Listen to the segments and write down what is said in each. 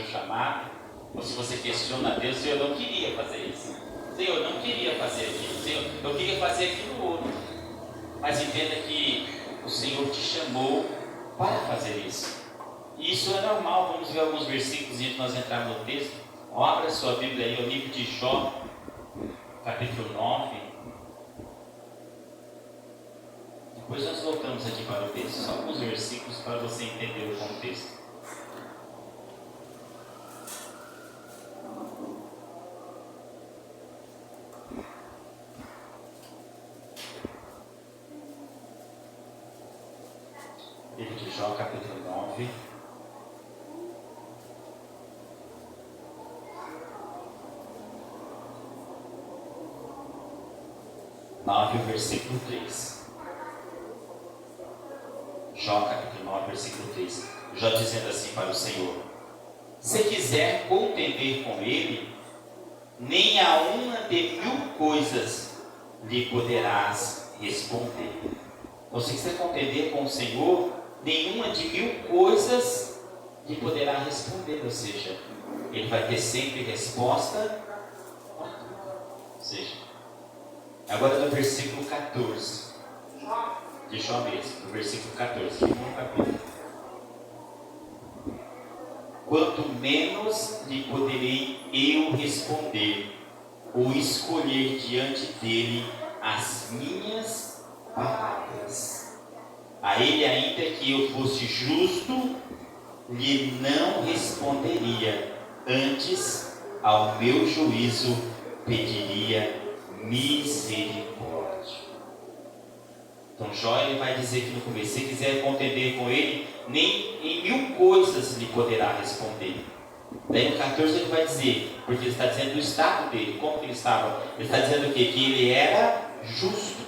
seu chamado, ou se você questiona a Deus, Senhor, eu não queria fazer isso. Senhor, eu não queria fazer aquilo. Senhor, eu queria fazer aquilo outro. Mas entenda que o Senhor te chamou para fazer isso. E isso é normal. Vamos ver alguns versículos antes de nós entrarmos no texto. Abra sua Bíblia aí, o livro de Jó, capítulo 9. Depois nós voltamos aqui para o texto, só alguns versículos para você entender o contexto. Livro de Jó, capítulo 9. Versículo 3. Jó capítulo 9, versículo 3. Jó dizendo assim para o Senhor: se quiser contender com ele, nem a uma de 1000 coisas lhe poderás responder. Então, se quiser contender com o Senhor, nenhuma de 1000 coisas lhe poderá responder. Ou seja, ele vai ter sempre resposta. Ou seja, agora no versículo 14, de Jó mesmo, no versículo 14, que bom capítulo. Quanto menos lhe poderei eu responder, ou escolher diante dele as minhas palavras. A ele, ainda que eu fosse justo, lhe não responderia, antes ao meu juízo pediria misericórdia. Então Jó ele vai dizer que no começo, se quiser contender com ele, nem em 1000 coisas lhe poderá responder. Daí no 14 ele vai dizer, porque ele está dizendo do estado dele, como que ele estava? Ele está dizendo o quê? Que ele era justo,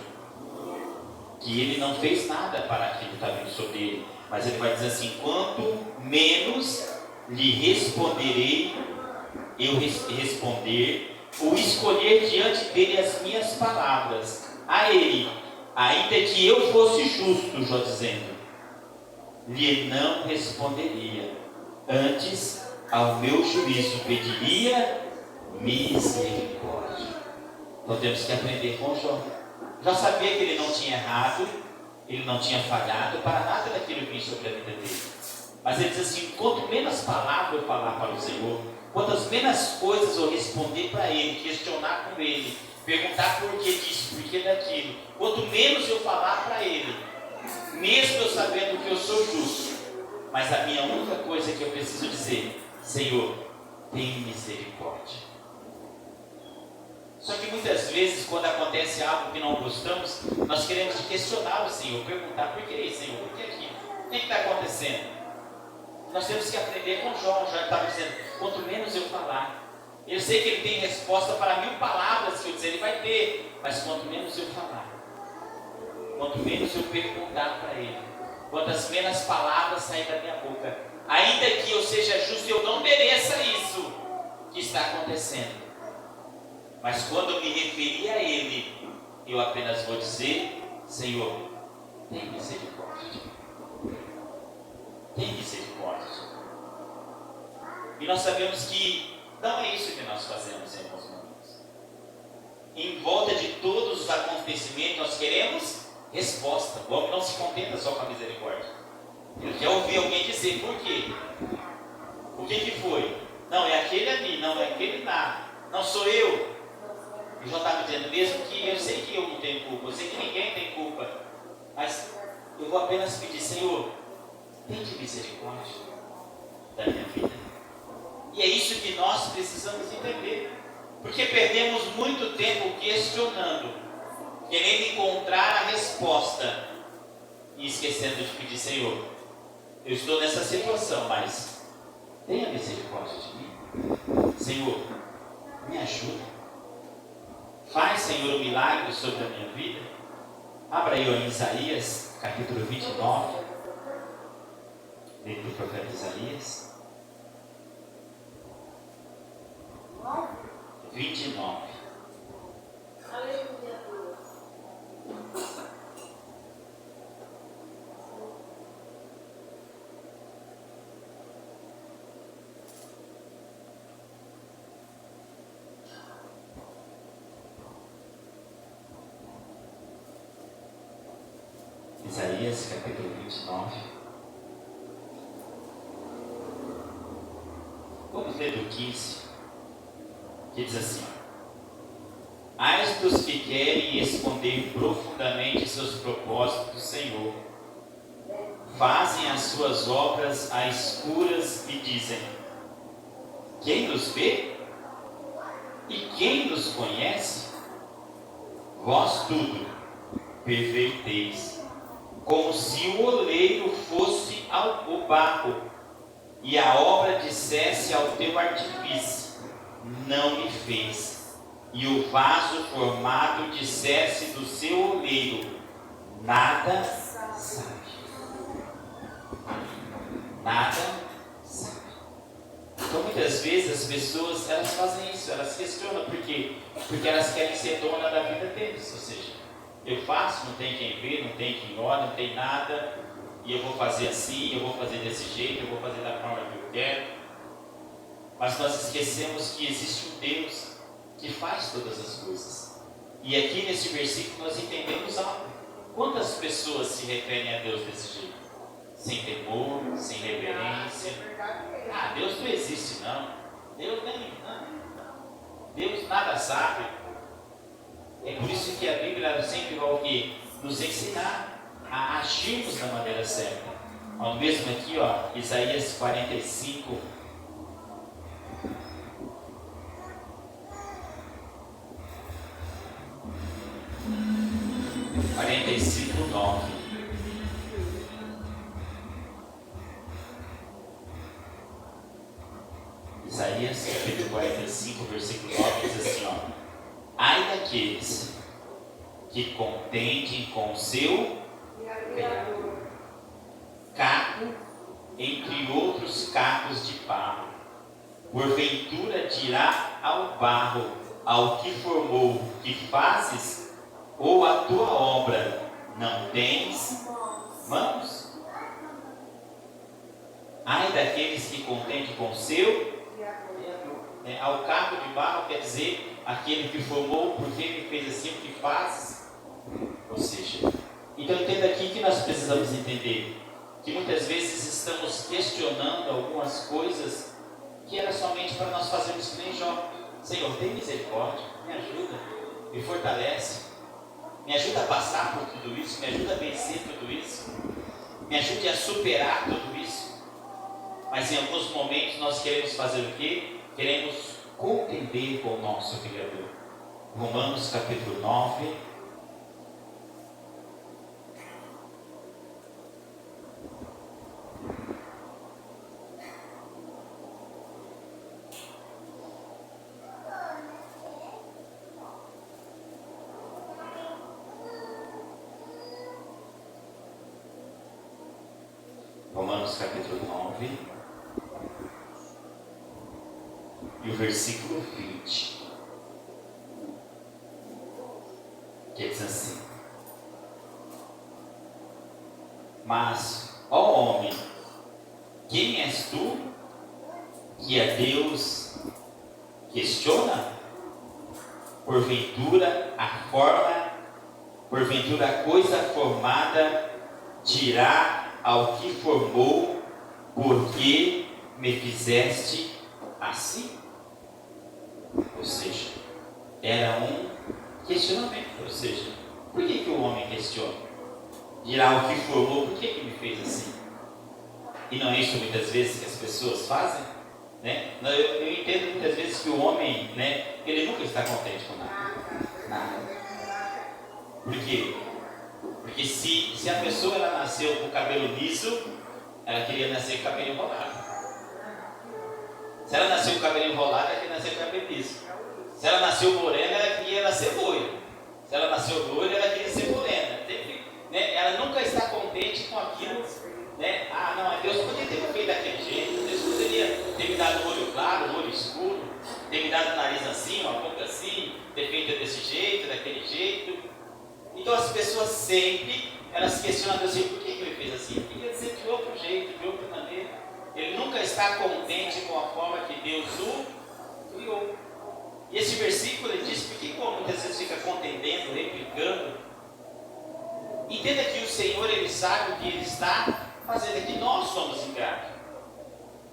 que ele não fez nada para aquilo que está vindo sobre ele. Mas ele vai dizer assim: quanto menos lhe responderei eu responder, ou escolher diante dele as minhas palavras. A ele, ainda que eu fosse justo, Jó dizendo, lhe não responderia, antes ao meu juízo pediria misericórdia. Então temos que aprender com Jó. Já sabia que ele não tinha errado, ele não tinha falhado para nada daquilo que vinha sobre a vida dele. Mas ele diz assim: quanto menos palavras eu falar para o Senhor, quantas menos coisas eu responder para ele, questionar com ele, perguntar por que disso, por que daquilo, quanto menos eu falar para ele, mesmo eu sabendo que eu sou justo, mas a minha única coisa que eu preciso dizer: Senhor, tem misericórdia. Só que muitas vezes, quando acontece algo que não gostamos, nós queremos questionar o Senhor, perguntar: por que isso, Senhor? Por que aquilo? O que está acontecendo? Nós temos que aprender com Jó. Jó estava dizendo: quanto menos eu falar. Eu sei que ele tem resposta para 1000 palavras que eu dizer, ele vai ter, mas quanto menos eu falar, quanto menos eu perguntar para ele, quantas menos palavras saem da minha boca, ainda que eu seja justo, eu não mereça isso que está acontecendo, mas quando eu me referir a ele, eu apenas vou dizer: Senhor, tem misericórdia, tem misericórdia. E nós sabemos que não é isso que nós fazemos, irmãos. Em volta de todos os acontecimentos, nós queremos resposta. O homem não se contenta só com a misericórdia. Ele quer ouvir alguém dizer por quê. O que foi? Não, é aquele ali, não, é aquele lá. Não sou eu. E Jó estava dizendo, mesmo que eu sei que eu não tenho culpa, eu sei que ninguém tem culpa, mas eu vou apenas pedir: Senhor, tem misericórdia da minha vida. E é isso que nós precisamos entender, porque perdemos muito tempo questionando, querendo encontrar a resposta e esquecendo de pedir: Senhor, eu estou nessa situação, mas tenha misericórdia de mim. Senhor, me ajuda. Faz, Senhor, um milagre sobre a minha vida. Abra aí em Isaías, capítulo 29, livro do profeta Isaías. 29. Aleluia. Isaías capítulo 29. Vamos ler do 15, que diz assim: Ai dos que querem esconder profundamente seus propósitos do Senhor, fazem as suas obras a escuras e dizem: quem nos vê? E quem nos conhece? Vós tudo perverteis, como se o oleiro fosse o barro, e a obra dissesse ao teu artífice: não me fez. E o vaso formado dissesse do seu oleiro: nada sabe. Nada sabe. Então muitas vezes as pessoas, elas fazem isso, elas questionam por quê? Porque elas querem ser dona da vida deles. Ou seja, eu faço, não tem quem vê, não tem quem olha, não tem nada, e eu vou fazer assim, eu vou fazer desse jeito, eu vou fazer da forma que eu quero. Mas nós esquecemos que existe um Deus que faz todas as coisas. E aqui nesse versículo nós entendemos algo. Quantas pessoas se referem a Deus desse jeito? Sem temor, sem reverência. Ah, Deus não existe não. Deus nem, não. Deus nada sabe. É por isso que a Bíblia sempre vai o quê? Nos ensinar a agirmos da maneira certa. Ao mesmo aqui, ó, Isaías 45. Versículo 9. Isaías capítulo 45, versículo 9 diz assim, ó: ai daqueles que contendem com o seu caco entre outros cacos de barro, porventura dirá ao barro, ao que formou, que fazes, ou a tua obra não tens mãos? Ai daqueles que contendem com o seu ao caco de barro, quer dizer, aquele que formou, porque ele fez assim, o que fazes. Ou seja, então entenda aqui que nós precisamos entender que muitas vezes estamos questionando algumas coisas que era somente para nós fazermos que nem Jó. Senhor, tem misericórdia, me ajuda, me fortalece, me ajuda a passar por tudo isso, me ajuda a vencer tudo isso, me ajude a superar tudo isso. Mas em alguns momentos nós queremos fazer o quê? Queremos contender com o nosso Criador. Romanos capítulo 9. Romanos capítulo 9 e o versículo 20, que diz assim: mas, ó homem, quem és tu que a Deus questiona? Porventura a coisa formada dirá ao que formou: por que me fizeste assim? Ou seja, era um questionamento. Ou seja, por que o homem questiona? Dirá ao que formou: por que me fez assim? E não é isso muitas vezes que as pessoas fazem? Né? Eu entendo muitas vezes que o homem, né, ele nunca está contente com nada. Por quê? Porque se a pessoa ela nasceu com o cabelo liso, ela queria nascer com o cabelo enrolado. Se ela nasceu com o cabelo enrolado, ela queria nascer com o cabelo liso. Se ela nasceu morena, ela queria nascer loira. Se ela nasceu loira, ela queria ser morena. Né? Ela nunca está contente com aquilo. Né? Ah, não, Deus poderia ter feito daquele jeito. Deus poderia ter me dado o olho claro, o olho escuro, ter me dado o nariz assim, uma boca assim, ter feito desse jeito, daquele jeito. Então as pessoas sempre, elas questionam Deus assim: por que ele fez assim? Ele queria dizer de outro jeito, de outra maneira. Ele nunca está contente com a forma que Deus o criou. E esse versículo ele diz: por que muitas vezes fica contendendo, replicando? E Entenda que o Senhor, Ele sabe o que Ele está fazendo, é que nós somos ingratos.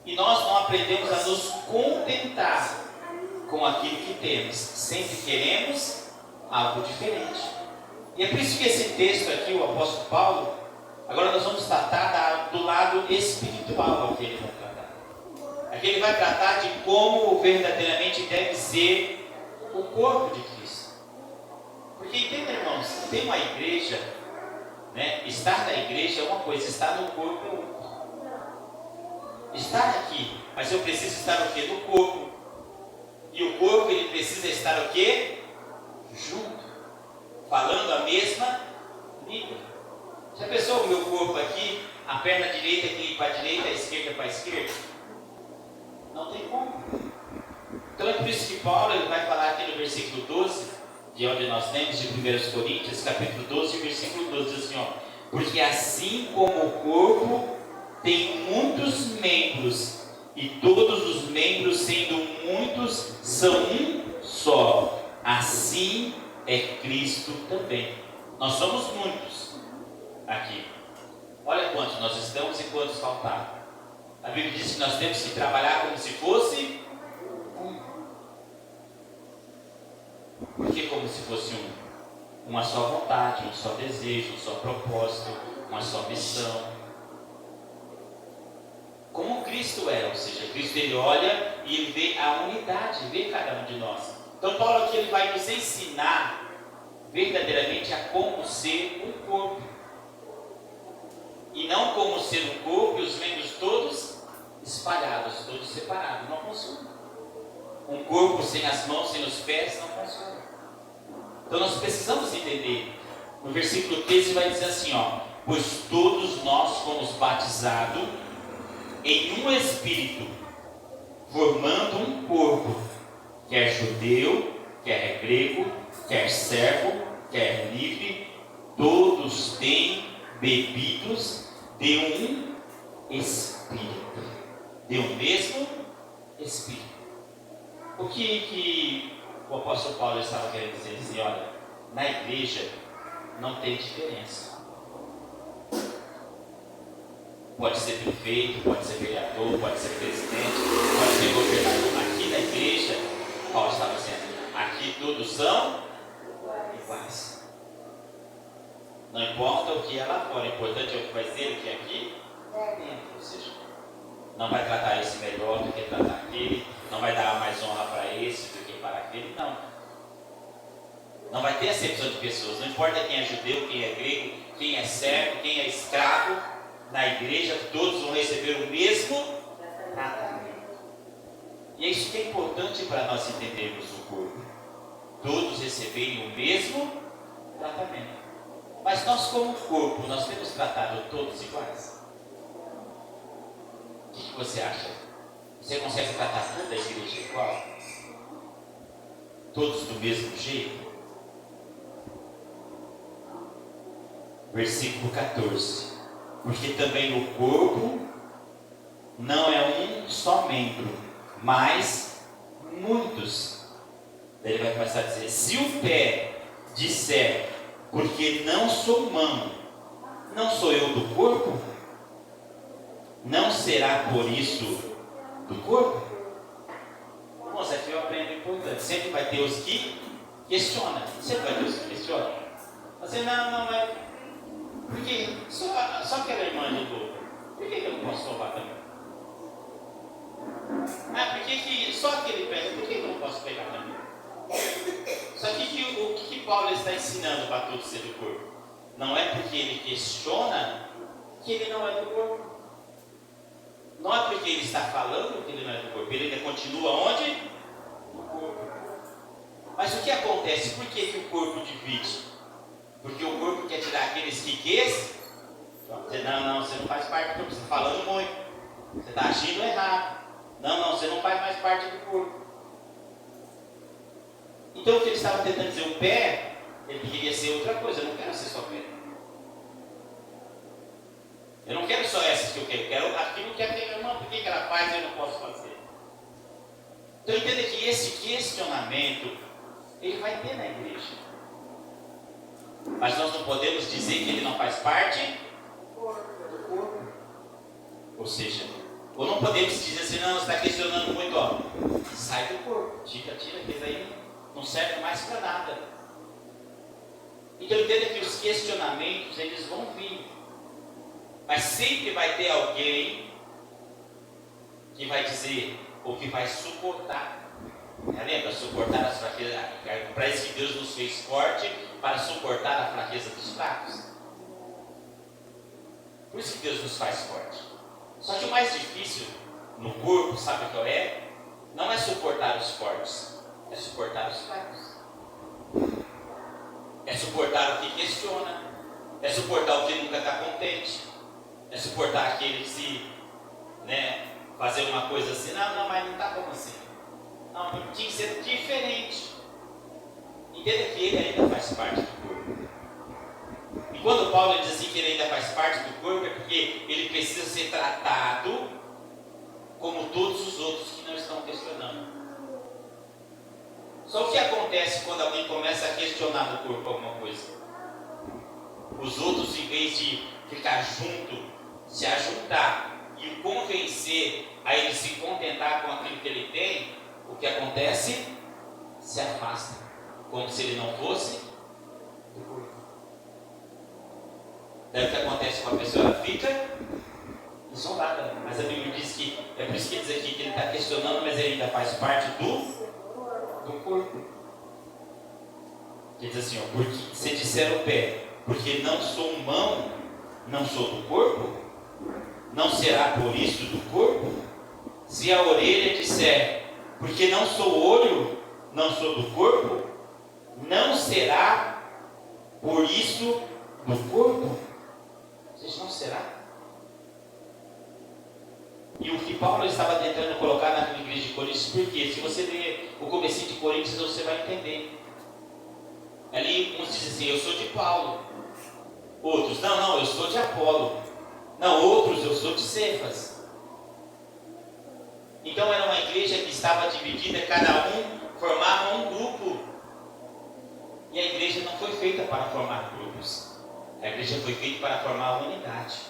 E nós não aprendemos a nos contentar com aquilo que temos. Sempre queremos algo diferente. E é por isso que esse texto aqui, o apóstolo Paulo, agora nós vamos tratar do lado espiritual que ele vai tratar. Aqui ele vai tratar de como verdadeiramente deve ser o corpo de Cristo. Porque entenda, irmãos, tem uma igreja, né? Estar na igreja é uma coisa, estar no corpo é outra. Estar aqui, mas eu preciso estar o quê? No corpo. E o corpo, ele precisa estar o quê? Junto. Falando a mesma língua. Já pensou o meu corpo aqui, a perna direita aqui para a direita, a esquerda para a esquerda? Não tem como. Então é por isso que Paulo ele vai falar aqui no versículo 12, de onde nós temos, de 1 Coríntios, capítulo 12, versículo 12, diz assim, ó, porque assim como o corpo tem muitos membros, e todos os membros, sendo muitos, são um só, assim é Cristo também. Nós somos muitos aqui. Olha quantos nós estamos e quantos faltaram. A Bíblia diz que nós temos que trabalhar como se fosse um. Por que como se fosse um? Uma só vontade, um só desejo, um só propósito, uma só missão. Como Cristo é, ou seja, Cristo ele olha e ele vê a unidade, vê cada um de nós. Então Paulo aqui ele vai nos ensinar verdadeiramente a como ser um corpo. E não como ser um corpo e os membros todos espalhados, todos separados. Não funciona. Um corpo sem as mãos, sem os pés, não funciona. Então nós precisamos entender. No versículo 13 vai dizer assim, ó, pois todos nós fomos batizados em um espírito, formando um corpo, quer judeu, quer grego, quer servo, quer livre, todos têm bebidos de um espírito, de um mesmo espírito. O que o apóstolo Paulo estava querendo dizer? Ele dizia, olha, na igreja não tem diferença. Pode ser prefeito, pode ser vereador, pode ser presidente, pode ser governador. Aqui na igreja, Paulo estava dizendo, aqui todos são iguais. Não importa o que é lá fora, o importante é o que vai ser, o que é aqui dentro. Ou seja, não vai tratar esse melhor do que tratar aquele, não vai dar mais honra para esse do que para aquele, não. Não vai ter acepção de pessoas, não importa quem é judeu, quem é grego, quem é servo, quem é escravo. Na igreja todos vão receber o mesmo tratamento. E é isso que é importante para nós entendermos o corpo. Todos receberem o mesmo tratamento. Mas nós como corpo, nós temos tratado todos iguais? O que você acha? Você consegue tratar toda a igreja igual? Todos do mesmo jeito? Versículo 14. Porque também o corpo não é um só membro, mas muitos. Ele vai começar a dizer, se o pé disser, porque não sou mão, não sou eu do corpo, não será por isso do corpo? Nossa, aqui eu aprendo o importante. Sempre vai ter os que questionam. Sempre vai ter os que questionam. Você não é. Porque só aquela irmã ajudou. Por que eu não posso roubar também? Por que só aquele pega? Por que eu não posso pegar também? Só que o que Paulo está ensinando para todos ser do corpo? Não é porque ele questiona que ele não é do corpo. Não é porque ele está falando que ele não é do corpo. Ele ainda continua onde? No corpo. Mas o que acontece? Por que o corpo divide? Porque o corpo quer tirar aqueles que quis. Não, você não faz parte do corpo, você está falando muito. Você está agindo errado. Não, você não faz mais parte do corpo. Então o que ele estava tentando dizer, o pé, ele queria ser outra coisa. Eu não quero ser só pé. Eu não quero só essas que eu quero aquilo que aquela irmã, por que ela faz e eu não posso fazer? Então entenda que esse questionamento, ele vai ter na igreja. Mas nós não podemos dizer que ele não faz parte do corpo. Ou seja, ou não podemos dizer assim, não, você está questionando muito, ó, sai do corpo, tira, que daí não serve mais para nada. Então entenda que os questionamentos, eles vão vir. Mas sempre vai ter alguém que vai dizer, ou que vai suportar. Lembra? Suportar as fraquezas. Para isso que Deus nos fez forte, para suportar a fraqueza dos fracos. Por isso que Deus nos faz forte. Só que o mais difícil no corpo, sabe o que é? Não é suportar os fortes, é suportar os fracos. É suportar o que questiona, é suportar o que nunca está contente, é suportar aquele que se, fazer uma coisa assim, não, mas não está bom assim. Não, tinha que ser diferente. Entenda que ele ainda faz parte do corpo. E quando Paulo diz assim que ele ainda faz parte do corpo, é porque ele precisa ser tratado como todos os outros que não estão questionando. Só o que acontece quando alguém começa a questionar no corpo alguma coisa? Os outros, em vez de ficar junto, se ajuntar e o convencer a ele se contentar com aquilo que ele tem, o que acontece? Se afasta, como se ele não fosse do corpo. Daí o que acontece com a pessoa? Ela fica isolada. Mas a Bíblia diz que, é por isso que diz aqui que ele está questionando, mas ele ainda faz parte do corpo. Ele diz assim, ó, porque se disser o pé, porque não sou mão, não sou do corpo, não será por isso do corpo? Se a orelha disser, porque não sou olho, não sou do corpo, não será por isso do corpo? Vocês não será? E o que Paulo estava tentando colocar na igreja de Coríntios, porque se você ler o comecinho de Coríntios, você vai entender. Ali uns dizem assim, eu sou de Paulo. Outros, não, eu sou de Apolo. Não, outros, eu sou de Cefas. Então era uma igreja que estava dividida, cada um formava um grupo. E a igreja não foi feita para formar grupos. A igreja foi feita para formar a unidade.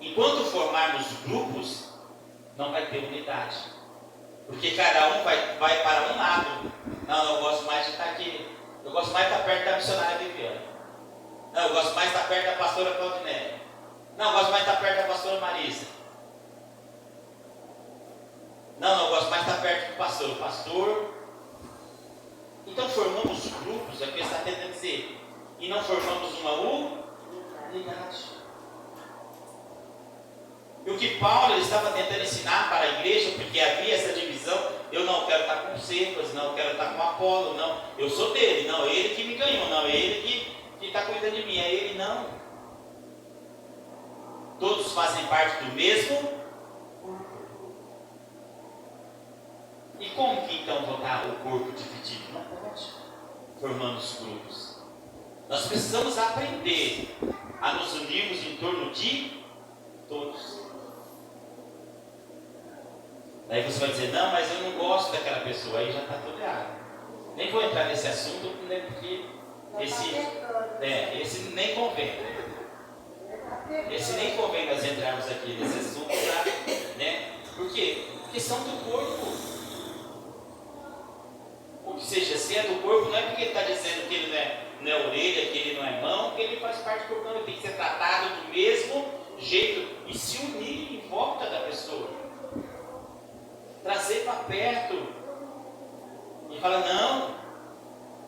Enquanto formarmos grupos, não vai ter unidade. Porque cada um vai para um lado. Não, eu gosto mais de estar aqui. Eu gosto mais de estar perto da missionária Viviana. Não, eu gosto mais de estar perto da pastora Claudinelli. Não, eu gosto mais de estar perto da pastora Marisa. Não, eu gosto mais de estar perto do pastor. O pastor. Então formamos grupos, é o que ele está tentando dizer. E não formamos uma unidade. E o que Paulo estava tentando ensinar para a igreja, porque havia essa divisão, eu não quero estar com Cefas, não, eu quero estar com Apolo, não, eu sou dele, não, é ele que me ganhou, não, é ele que está cuidando de mim, é ele não. Todos fazem parte do mesmo corpo. E como que então vou estar o corpo dividido? Não pode, formando os grupos. Nós precisamos aprender a nos unirmos em torno de todos. Daí você vai dizer, não, mas eu não gosto daquela pessoa, aí já está tudo errado. Nem vou entrar nesse assunto, né, porque esse nem convém. Esse nem convém nós entrarmos aqui nesse assunto, né? Por quê? Porque são do corpo. Ou seja, se é do corpo, não é porque ele está dizendo que ele não é orelha, que ele não é mão, que ele faz parte do corpo, não. Ele tem que ser tratado do mesmo jeito e se unir em volta da pessoa. Trazer para perto e falar, não,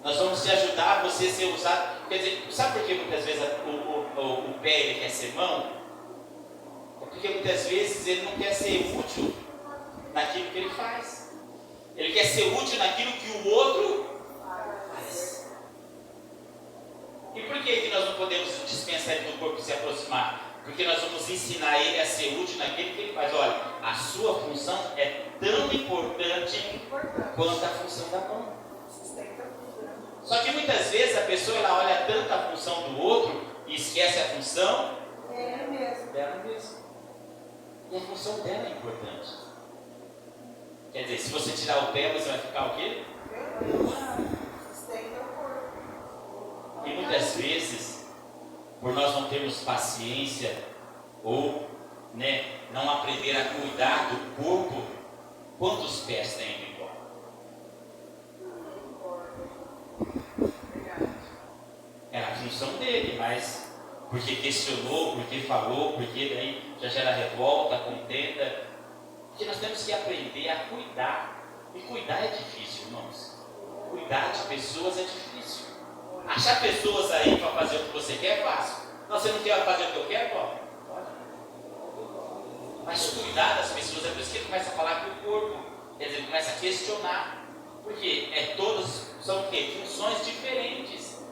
nós vamos te ajudar, você ser usado. Quer dizer, sabe por que muitas vezes o pé ele quer ser mão? É porque muitas vezes ele não quer ser útil naquilo que ele faz. Ele quer ser útil naquilo que o outro faz. E por que nós não podemos dispensar ele do corpo e se aproximar? Porque nós vamos ensinar ele a ser útil naquilo que ele faz. Olha, a sua função é tão importante quanto a função da mão. Só que muitas vezes a pessoa ela olha tanto a função do outro e esquece a função dela mesma. E a função dela é importante. Quer dizer, se você tirar o pé, você vai ficar o quê? por nós não termos paciência ou, não aprender a cuidar do corpo, quantos pés tem indo embora? Era a função dele, mas porque questionou, porque falou, porque daí já gera revolta, contenda. Porque nós temos que aprender a cuidar. E cuidar é difícil, irmãos. Cuidar de pessoas é difícil. Achar pessoas aí para fazer o que você quer é fácil. Não, você não quer fazer o que eu quero? Pode. Mas cuidar das pessoas, é por isso que ele começa a falar com o corpo. Quer dizer, ele começa a questionar. Porque todas são o quê? Funções diferentes.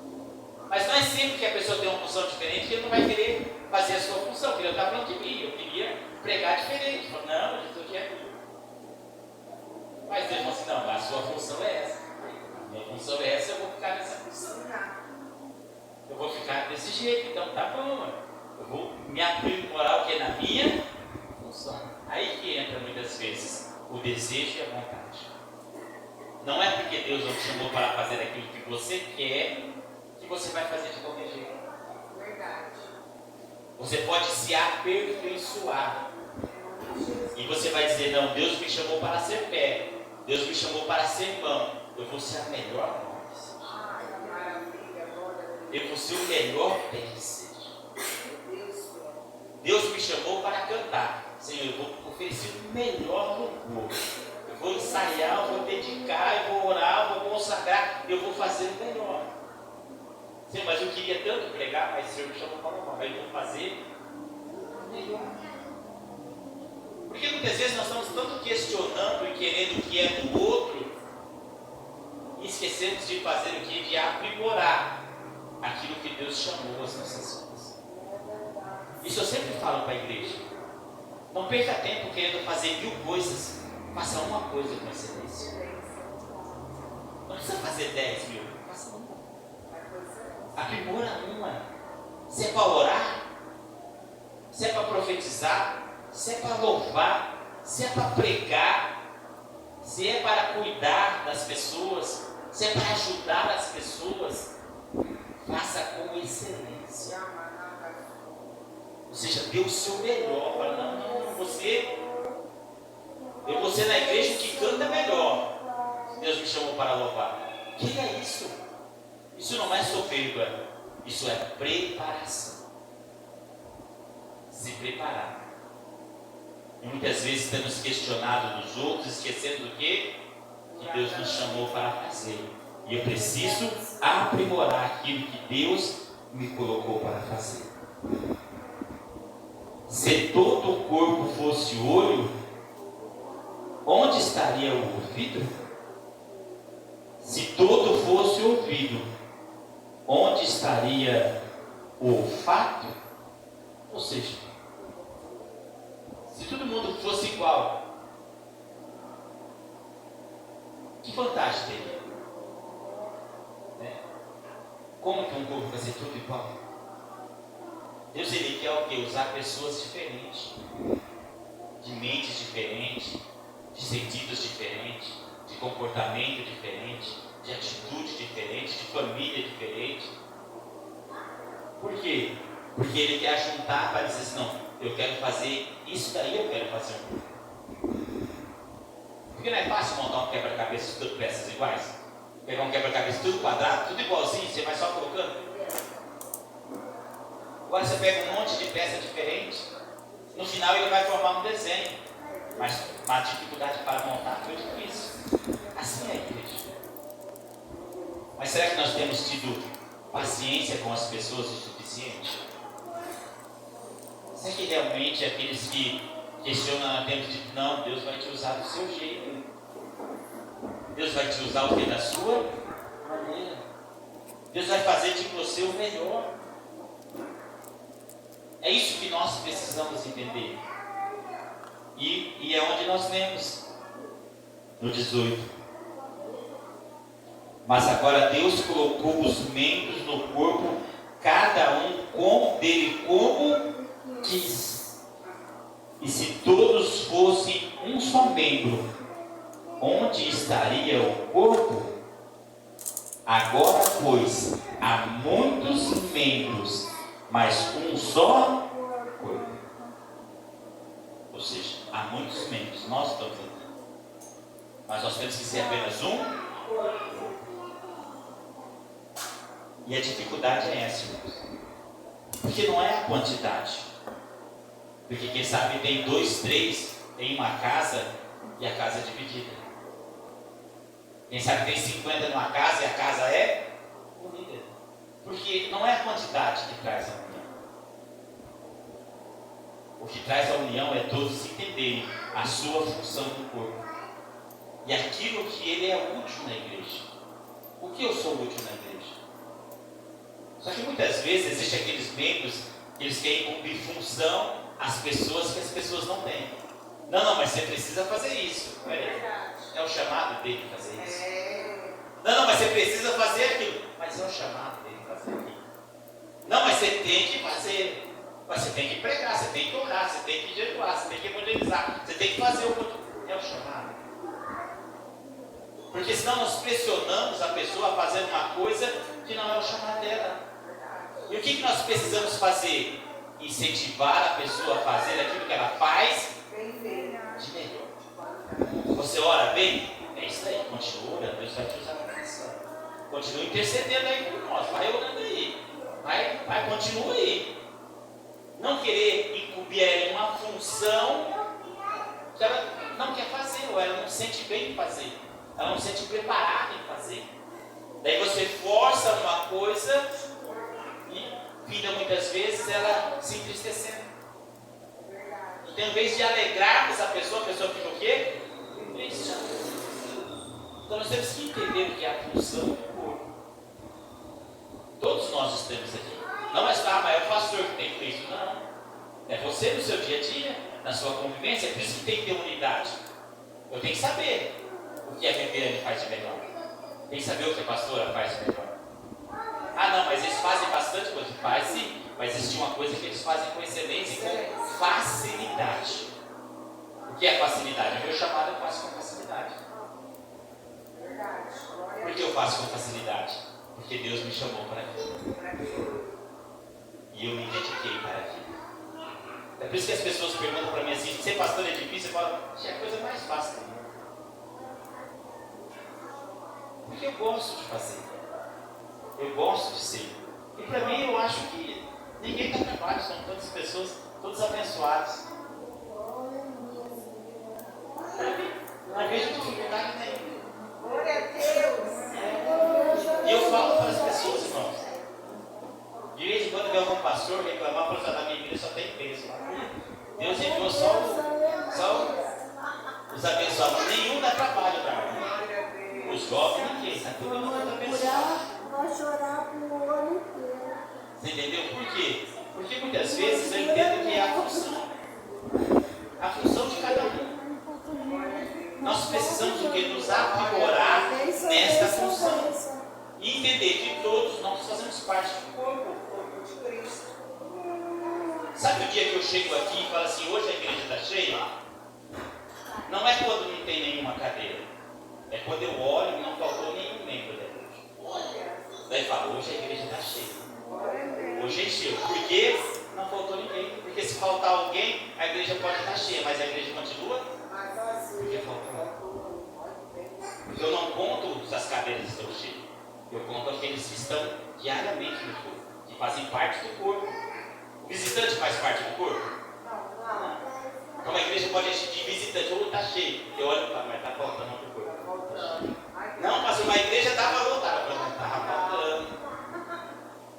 Mas não é sempre que a pessoa tem uma função diferente que ele não vai querer fazer a sua função. Porque ele está falando de mim, eu queria pregar diferente. Falo, não, Jesus, eu quero. Mas Deus falou assim, não, a sua função é essa. A minha função é essa, eu vou ficar nessa função. Eu vou ficar desse jeito, então tá bom. Eu vou me aprimorar o que é na minha função. Aí que entra muitas vezes o desejo e a vontade. Não é porque Deus não te chamou para fazer aquilo que você quer, que você vai fazer de qualquer jeito. Verdade. Você pode se aperfeiçoar. E você vai dizer, não, Deus me chamou para ser pé. Deus me chamou para ser mão. Eu vou ser a melhor mão que seja. Eu vou ser o melhor pé que seja. Deus me chamou para cantar. Senhor, eu vou oferecer o melhor louvor. Eu vou ensaiar, eu vou dedicar, eu vou orar, eu vou consagrar. Eu vou fazer o melhor. Senhor, mas eu queria tanto pregar, mas o Senhor me chamou para louvar. Mas eu vou fazer o melhor. Porque muitas vezes nós estamos tanto questionando e querendo o que é do outro, e esquecemos de fazer o que? De aprimorar aquilo que Deus chamou as nossas vidas. Isso eu sempre falo para a igreja. Não perca tempo querendo fazer 1000 coisas. Faça uma coisa com excelência. Não precisa fazer 10.000. Faça uma. Aprimora uma. Se é para orar, se é para profetizar, se é para louvar, se é para pregar, se é para cuidar das pessoas, se é para ajudar as pessoas, faça com excelência. Ou seja, dê o seu melhor. Fala, não, eu vou ser na igreja que canta melhor. Deus me chamou para louvar. Que é isso? Isso não é soberba, isso é preparação. Se preparar. E muitas vezes temos questionado dos outros, esquecendo do que Deus nos chamou para fazer. E eu preciso aprimorar aquilo que Deus me colocou para fazer. Se todo o corpo fosse olho, onde estaria o ouvido? Se todo fosse ouvido, onde estaria o olfato? Ou seja, se todo mundo fosse igual, que vantagem teria? Como que um corpo vai ser tudo igual? Deus, Ele quer o quê? Usar pessoas diferentes, de mentes diferentes, de sentidos diferentes, de comportamento diferente, de atitude diferente, de família diferente. Por quê? Porque Ele quer juntar para dizer assim, não, eu quero fazer isso daí, eu quero fazer um. Porque não é fácil montar um quebra-cabeça tudo peças iguais? Pegar um quebra-cabeça tudo quadrado, tudo igualzinho, você vai só colocando. Agora você pega um monte de peça diferente, no final ele vai formar um desenho, mas a dificuldade para montar foi difícil. Assim é a igreja. Mas será que nós temos tido paciência com as pessoas o suficiente? Será que realmente aqueles que questionam nós temos dito, não, Deus vai te usar do seu jeito. Deus vai te usar o que? Da sua maneira. Deus vai fazer de você o melhor. É isso que nós precisamos entender. E é onde nós lemos no 18. Mas agora Deus colocou os membros no corpo, cada um dele como quis. E se todos fossem um só membro, onde estaria o corpo? Agora, pois, há muitos membros, mas um só corpo. Ou seja, há muitos membros, nós estamos aqui, mas nós temos que ser apenas um corpo. E a dificuldade é essa, irmãos. Porque não é a quantidade. Porque quem sabe tem 2, 3 em uma casa e a casa é dividida. Quem sabe tem 50 numa casa e a casa é unida. Porque não é a quantidade que traz a união. O que traz a união é todos entenderem a sua função no corpo. E aquilo que ele é útil na igreja. O que eu sou útil na igreja? Só que muitas vezes existem aqueles membros que eles querem cumprir função às pessoas que as pessoas não têm. Não, mas você precisa fazer isso. É o chamado dele fazer isso. Não, mas você precisa fazer aquilo. Mas é o chamado dele fazer aquilo. Não, mas você tem que fazer. Mas você tem que pregar, você tem que orar, você tem que jejuar, você tem que evangelizar, você tem que fazer o... É o chamado. Porque senão nós pressionamos a pessoa a fazer uma coisa que não é o chamado dela. E o que nós precisamos fazer? Incentivar a pessoa a fazer aquilo que ela faz de melhor. Você ora bem? É isso aí, continua orando, Deus vai te usar na missão. Continua intercedendo aí por nós, vai orando aí. Vai, continua aí. Não querer incumbir ela em uma função que ela não quer fazer, ou ela não se sente bem em fazer. Ela não se sente preparada em fazer. Daí você força uma coisa e finda muitas vezes ela se entristecendo. Então, em vez de alegrarmos a pessoa fica o quê? Triste. Então nós temos que entender o que é a função do corpo. Todos nós estamos aqui. Não é só, mas é o pastor que tem que ter isso. Não. É você no seu dia a dia, na sua convivência. É por isso que tem que ter unidade. Eu tenho que saber o que a Viviane faz de melhor. Tem que saber o que a pastora faz de melhor. Ah, não, mas eles fazem bastante coisa. Faz sim, mas existe uma coisa que eles fazem com excelência e com facilidade. O que é facilidade? O meu chamado eu faço com facilidade. Por que eu faço com facilidade? Porque Deus me chamou para aquilo. E eu me dediquei para aquilo. É por isso que as pessoas perguntam para mim assim: ser pastor é difícil? Eu falo, é a coisa mais fácil do mundo. Porque eu gosto de fazer. Eu gosto de ser. E para mim eu acho que ninguém está para baixo, são todas pessoas, todos abençoados. Não vejo dificuldade nenhuma. Glória a Deus. E eu falo para as pessoas, irmãos. De vez em quando vem algum pastor reclamar, por exemplo, da minha igreja só tem peso lá. Deus enviou só os abençoados. Nenhum dá trabalho para mim. Os jovens, ninguém. Está todo mundo abençoado. Você entendeu por quê? Porque muitas vezes eu entendo que é a função. A função de cada um. Nós precisamos o quê? Nos aprimorar nesta função. E entender que todos nós fazemos parte do corpo de Cristo. Sabe o dia que eu chego aqui e falo assim, hoje a igreja está cheia? Não é quando não tem nenhuma cadeira. É quando eu olho e não faltou nenhum membro da igreja. Daí fala, hoje a igreja está cheia. Hoje encheu. Por quê? Não faltou ninguém. Porque se faltar alguém, a igreja pode estar cheia, mas a igreja continua? Porque faltou. Porque eu não conto as cadeiras que estão cheias. Eu conto aqueles que estão diariamente no corpo, que fazem parte do corpo. O visitante faz parte do corpo? Não. Então a igreja pode encher de visitante, ou está cheio. Eu olho para mas está faltando outro corpo. Não, pastor, a igreja estava lotada. Estava faltando.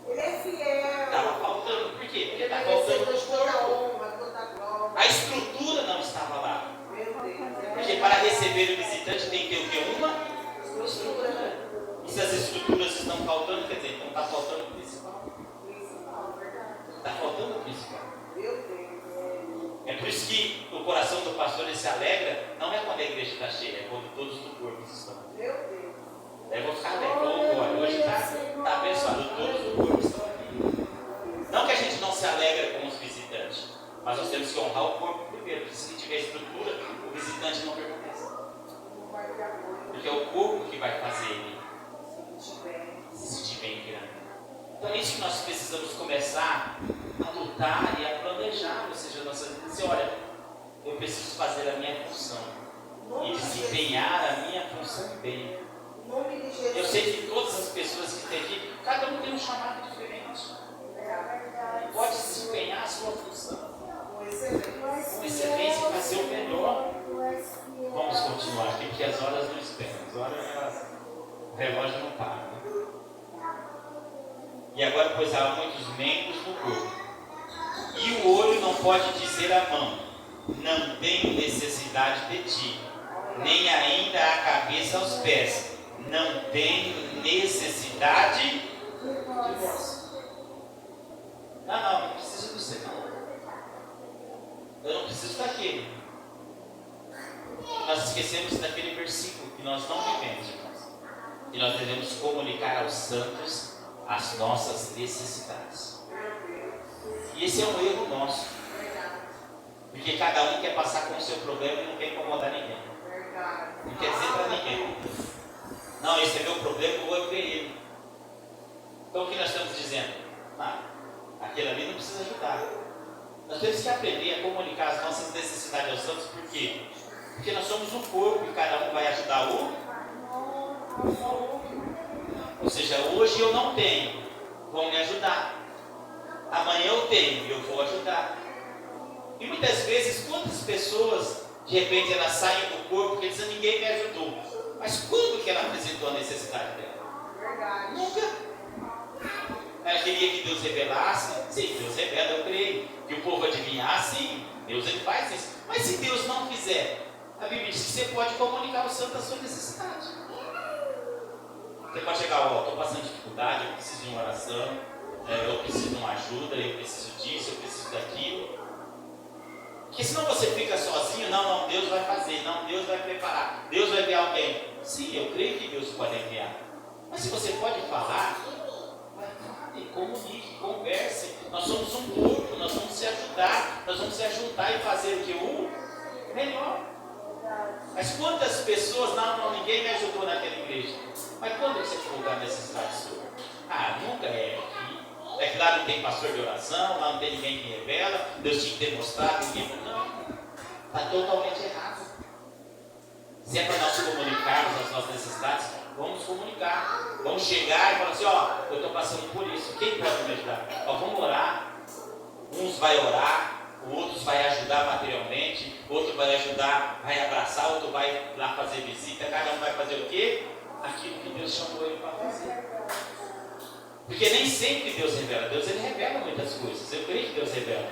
Ele é fiel. Estava faltando. Por quê? Porque está faltando o corpo. A estrutura não estava lá. Porque para receber o visitante tem que ter o quê? Uma estrutura. E se as estruturas estão faltando, quer dizer, então está faltando o principal. Está faltando o principal. É por isso que o coração do pastor ele se alegra, não é quando a igreja está cheia, é quando todos do corpo estão. Daí eu vou ficar alegre, hoje está abençoado, todos do corpo estão aqui. Não que a gente não se alegra com os visitantes, mas nós temos que honrar o corpo primeiro, porque se não tiver estrutura, o visitante não permanece. Porque é o corpo que vai fazer ele se sentir bem grande. Então é isso que nós precisamos começar a lutar e a planejar, ou seja, nossa vida. Dizer, olha, eu preciso fazer a minha função e desempenhar a minha função bem. Eu sei que todas as pessoas que têm aqui, cada um tem um chamado diferente. Pode desempenhar a sua função com excelência e fazer o melhor. Vamos continuar aqui, porque as horas não esperam. As horas, o relógio não para. Né? E agora, pois há muitos membros no corpo. E o olho não pode dizer à mão: não tenho necessidade de ti. Nem ainda a cabeça aos pés: não tenho necessidade de vós. Não preciso de você, não. Eu não preciso daquele. Nós esquecemos daquele versículo que nós não vivemos, irmãos. E nós devemos comunicar aos santos as nossas necessidades. E esse é um erro nosso. Porque cada um quer passar com o seu problema e não quer incomodar ninguém. Não quer dizer para ninguém: não, esse é meu problema, eu vou ver ele. Então o que nós estamos dizendo? Aquele ali não precisa ajudar. Nós temos que aprender a comunicar as nossas necessidades aos santos. Por quê? Porque nós somos um corpo e cada um vai ajudar o outro. Ou seja, hoje eu não tenho, vão me ajudar. Amanhã eu tenho, eu vou ajudar. E muitas vezes, quantas pessoas, de repente, elas saem do corpo porque dizem: ninguém me ajudou. Mas quando que ela apresentou a necessidade dela? Nunca. Ela queria que Deus revelasse. Sim, Deus revela, eu creio. Que o povo adivinhasse, sim, Deus ele faz isso. Mas se Deus não fizer, a Bíblia diz que você pode comunicar ao santo a sua necessidade. Você pode chegar: estou passando dificuldade, eu preciso de uma oração, eu preciso de uma ajuda, eu preciso disso, eu preciso daquilo. Porque senão você fica sozinho: não, Deus vai fazer, não, Deus vai preparar, Deus vai enviar alguém. Sim, eu creio que Deus pode enviar. Mas se você pode falar, fale, comunique, converse. Nós somos um corpo, nós vamos se ajudar, nós vamos se ajuntar e fazer o que? O melhor. Mas quantas pessoas: não, ninguém me ajudou naquela igreja. Mas quando você for dar necessidade sua? Nunca é aqui. É que lá não tem pastor de oração, lá não tem ninguém que revela, Deus tinha que ter mostrado, ninguém. Não, está totalmente errado. Se é para nós comunicarmos as nossas necessidades, vamos comunicar. Vamos chegar e falar assim: eu estou passando por isso, quem pode me ajudar? Vamos orar. Uns vai orar, outros vai ajudar materialmente, outro vai ajudar, vai abraçar, outro vai lá fazer visita. Cada um vai fazer o quê? Aquilo que Deus chamou ele para fazer. Porque nem sempre Deus revela. Deus ele revela muitas coisas. Eu creio que Deus revela.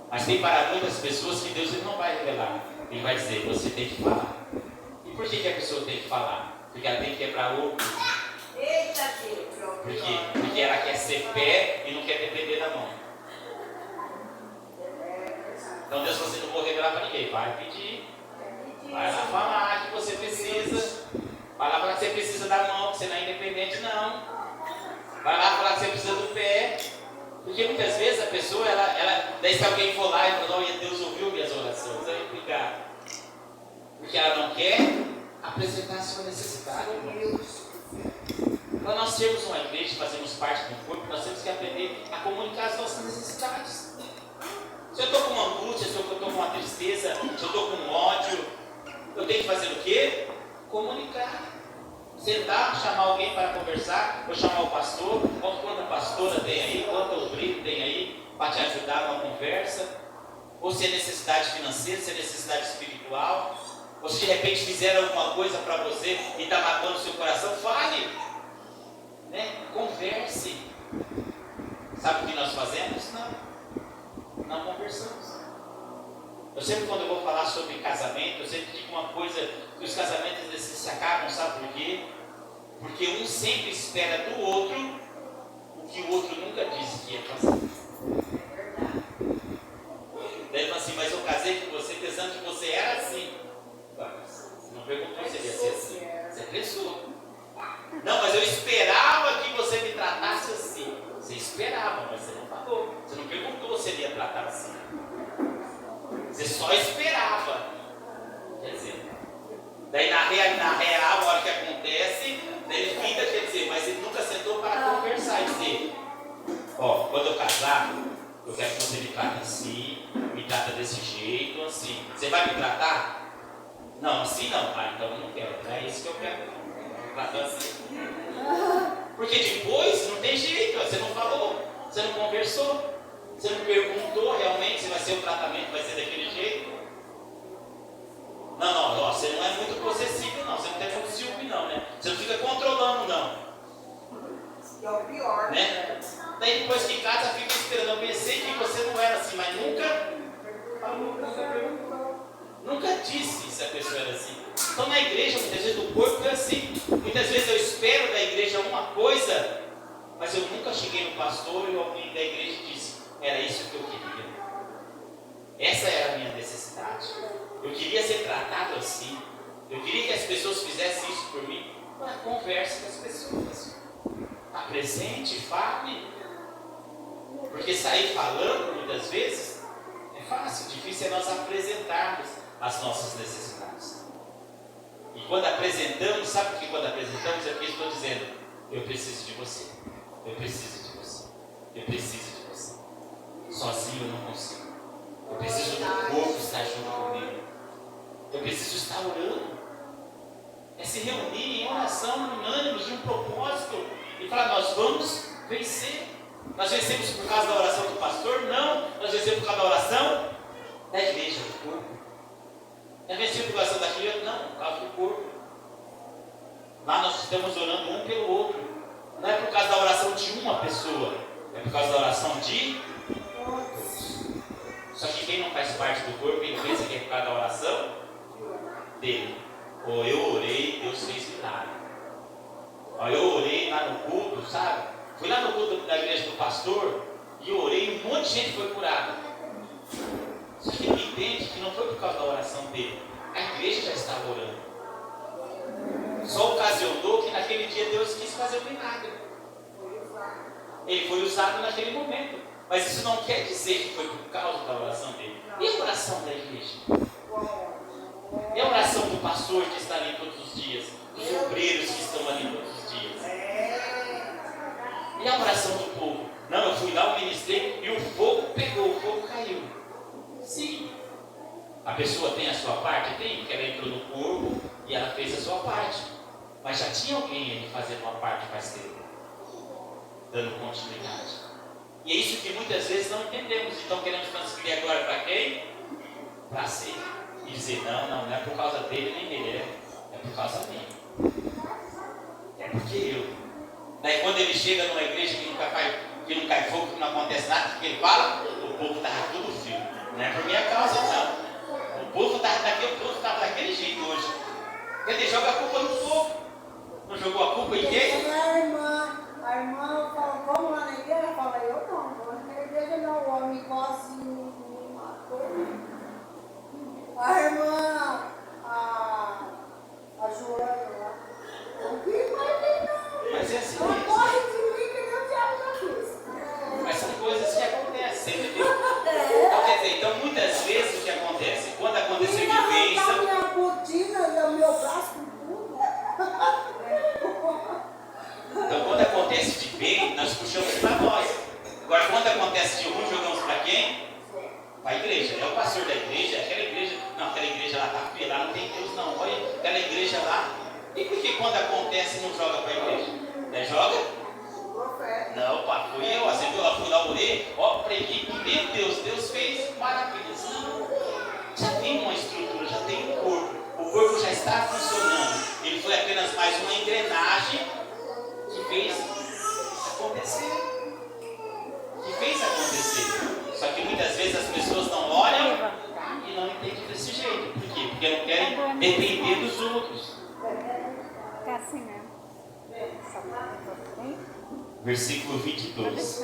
Mas tem para muitas pessoas que Deus ele não vai revelar. Ele vai dizer: você tem que falar. E por que a pessoa tem que falar? Porque ela tem que quebrar o orgulho. Eita Deus! Por quê? Porque ela quer ser pé e não quer depender da mão. Então Deus falou assim: não vou revelar para ninguém. Vai pedir. Vai lá falar que você precisa. Vai lá falar que você precisa da mão, que você não é independente, não. Vai lá falar que você precisa do pé. Porque muitas vezes a pessoa, daí se alguém for lá e falar: olha, Deus ouviu minhas orações, aí obrigado. Porque ela não quer apresentar a sua necessidade. Para nós sermos uma igreja, fazermos parte do corpo, nós temos que aprender a comunicar as nossas necessidades. Se eu estou com uma angústia, se eu estou com uma tristeza, se eu estou com ódio, eu tenho que fazer o quê? Comunicar. Sentar, chamar alguém para conversar, ou chamar o pastor, quanta pastora tem aí, quanto obreiro tem aí, para te ajudar numa conversa, ou se é necessidade financeira, se é necessidade espiritual, ou se de repente fizeram alguma coisa para você e está matando o seu coração, fale, né? Converse. Sabe o que nós fazemos? Não conversamos. Eu sempre, quando eu vou falar sobre casamento, eu sempre digo uma coisa: que os casamentos eles se acabam, sabe por quê? Porque um sempre espera do outro o que o outro nunca disse que ia fazer. Daí ele fala assim: mas eu casei com você pensando que você era assim. Você não perguntou se ele ia ser assim. Você pensou. Não, mas eu esperava que você me tratasse assim. Você esperava, mas você não falou. Você não perguntou se ele ia tratar assim. Você só esperava. Quer dizer, daí na real, a hora que acontece, daí ele fica, quer dizer, mas ele nunca sentou para conversar e dizer: quando eu casar, eu quero que você me trate assim, me trata desse jeito, assim. Você vai me tratar? Não, assim não. Ah, então eu não quero. Não é isso que eu quero. Tratar assim. Porque depois não tem jeito, você não falou, você não conversou, você não perguntou realmente se vai ser o tratamento, vai ser daquele jeito. Não, você não é muito possessivo não, você não tem muito ciúme não, né? Você não fica controlando não. É o pior, né? Daí depois que casa fica esperando. Eu pensei que você não era assim, mas nunca disse se a pessoa era assim. Então na igreja, muitas vezes o corpo é assim. Muitas vezes eu espero da igreja uma coisa, mas eu nunca cheguei no pastor e alguém da igreja disse: era isso que eu queria. Essa era a minha necessidade. Eu queria ser tratado assim. Eu queria que as pessoas fizessem isso por mim. Converse com as pessoas. Apresente, fale. Porque sair falando muitas vezes é fácil, difícil é nós apresentarmos as nossas necessidades. E quando apresentamos, sabe por que quando apresentamos é porque estou dizendo: eu preciso de você, eu preciso de você, eu preciso de você. Sozinho eu não consigo. Eu preciso do corpo estar junto comigo. Eu preciso estar orando. É se reunir em oração, unânimes, de um propósito e falar: nós vamos vencer. Nós vencemos por causa da oração do pastor? Não. Nós vencemos por causa da oração da igreja, do corpo. Nós vencemos por causa da igreja? Não, por causa do corpo. Lá nós estamos orando um pelo outro. Não é por causa da oração de uma pessoa, é por causa da oração de todos. Só que quem não faz parte do corpo, ele pensa que é por causa da oração dele. Ou eu orei, Deus fez milagre. Ou eu orei lá no culto, sabe? Fui lá no culto da igreja do pastor e eu orei e um monte de gente foi curada. Só que ele entende que não foi por causa da oração dele. A igreja já estava orando. Só ocasionou que naquele dia Deus quis fazer um milagre. Ele foi usado naquele momento. Mas isso não quer dizer que foi por causa da oração dele. E a oração da igreja? E a oração do pastor que está ali todos os dias? Dos obreiros que estão ali todos os dias? E a oração do povo? Não, eu fui lá, eu ministrei e o fogo pegou, o fogo caiu. Sim. A pessoa tem a sua parte? Tem, porque ela entrou no corpo e ela fez a sua parte. Mas já tinha alguém ali fazendo uma parte faz tempo, dando continuidade. E é isso que muitas vezes não entendemos. Então queremos transferir agora para quem? Para si. E dizer: não é por causa dele nem dele, é por causa minha. É porque eu. Daí quando ele chega numa igreja que não cai fogo, que não acontece nada, o que ele fala? O povo estava tudo frio. Não é por minha causa não. O povo estava daquele jeito hoje. Ele joga a culpa no fogo. Não jogou a culpa em quem? A irmã fala: vamos lá na igreja? Eu falo: eu não, vou na igreja não, o homem quase me matou. A irmã, a Joana lá, não vi mais nem não. Mas é assim Não mesmo. corre de mim que nem o diabo já quis. Mas são coisas que acontecem, entendeu? Então, quer dizer, então muitas vezes o que acontece? Quando aconteceu de bênção. A minha botina e o meu braço com tudo. Então quando acontece de bem, nós puxamos para nós. Agora quando acontece de ruim, jogamos para quem? Para a igreja. É o pastor da igreja, aquela igreja. Não, aquela igreja lá está feia, lá não tem Deus não. Olha, aquela igreja lá. E por que quando acontece não joga para a igreja? Joga? Não, pá, fui eu. Você viu lá, fui lá, orei. Ó, preguei. Meu Deus, Deus fez maravilhas. Não. Já tem uma estrutura, já tem um corpo. O corpo já está funcionando. Ele foi apenas mais uma engrenagem que fez acontecer. Só que muitas vezes as pessoas não olham e não entendem desse jeito. Por quê? Porque não querem depender dos outros. Fica assim, né? Versículo 22.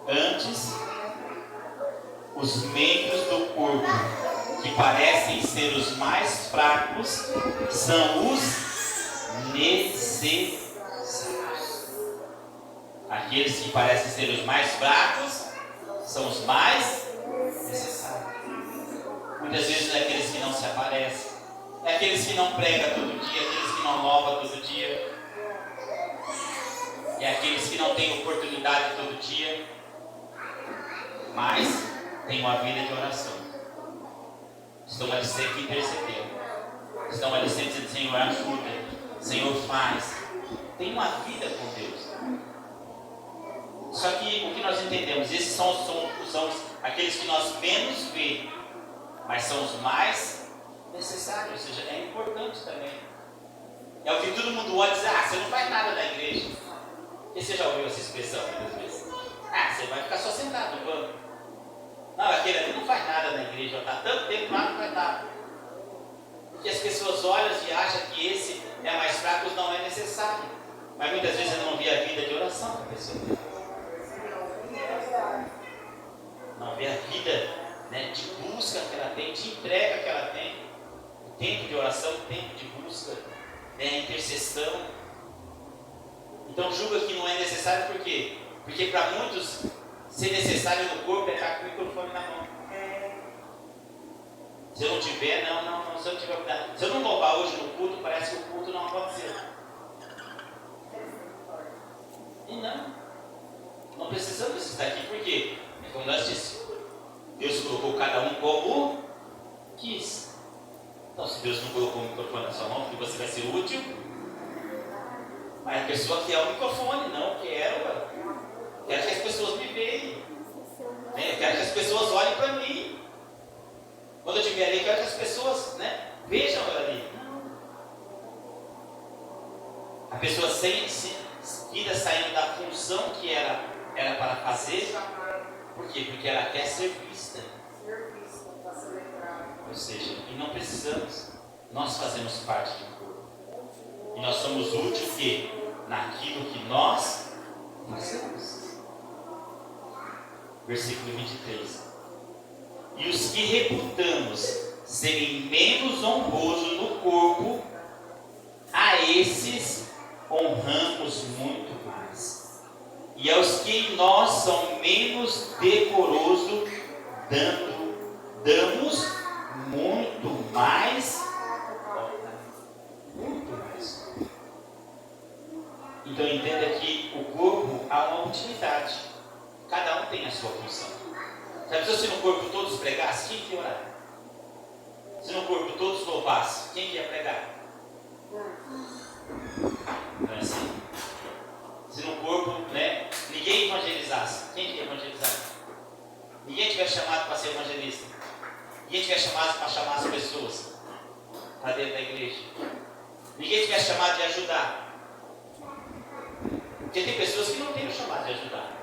Antes, os membros do corpo que parecem ser os mais fracos são os necessários. Aqueles que parecem ser os mais fracos são os mais necessários. Muitas vezes é aqueles que não se aparecem, é aqueles que não pregam todo dia, aqueles que não louvam todo dia, é aqueles que não têm oportunidade todo dia, mas têm uma vida de oração. Estão ali sempre intercedendo, estão ali sempre dizendo: Senhor, ajuda, Senhor, faz. Tem uma vida com Deus. Só que o que nós entendemos, esses são aqueles que nós menos vemos, mas são os mais necessários, ou seja, é importante também. É o que todo mundo olha e diz: você não faz nada na igreja. E você já ouviu essa expressão muitas vezes? Você vai ficar só sentado no banco. Não, aquele ali não faz nada na igreja, está tanto tempo lá, não faz nada. Porque as pessoas olham e acham que esse é mais fraco, não é necessário. Mas muitas vezes eu não vi a vida de oração da pessoa. Não vê a vida, né, de busca que ela tem, de entrega que ela tem. O tempo de oração, o tempo de busca, né, a intercessão. Então julga que não é necessário por quê? Porque para muitos ser necessário no corpo é estar com o microfone na mão. Se eu não tiver, não. Se eu não tiver, se eu não louvar hoje no culto, parece que o culto não aconteceu. E não precisamos estar aqui, por quê? É como nós dissemos, Deus colocou cada um como quis. Então, se Deus não colocou o microfone na sua mão, porque você vai ser útil, mas a pessoa quer o microfone, não quero que as pessoas me vejam, né? Eu quero que as pessoas olhem para mim. Quando eu estiver ali, eu quero que as pessoas, né, vejam ela ali. A pessoa vida saindo da função que era para fazer. Por quê? Porque ela quer ser vista. Ou seja, e não precisamos. Nós fazemos parte do corpo. E nós somos úteis o quê? Naquilo que nós fazemos. Versículo 23. E os que reputamos serem menos honrosos no corpo, a esses honramos muito mais. E aos que em nós são menos decorosos, damos muito mais. Muito mais. Então entenda que o corpo há uma utilidade. Cada um tem a sua função. Se no corpo todos pregassem, quem que ia orar? Se no corpo todos louvassem, quem que ia pregar? Não é assim? Se no corpo, né, ninguém evangelizasse, quem que ia evangelizar? Ninguém tivesse chamado para ser evangelista. Ninguém tivesse chamado para chamar as pessoas para dentro da igreja. Ninguém tivesse chamado de ajudar. Porque tem pessoas que não têm o chamado de ajudar.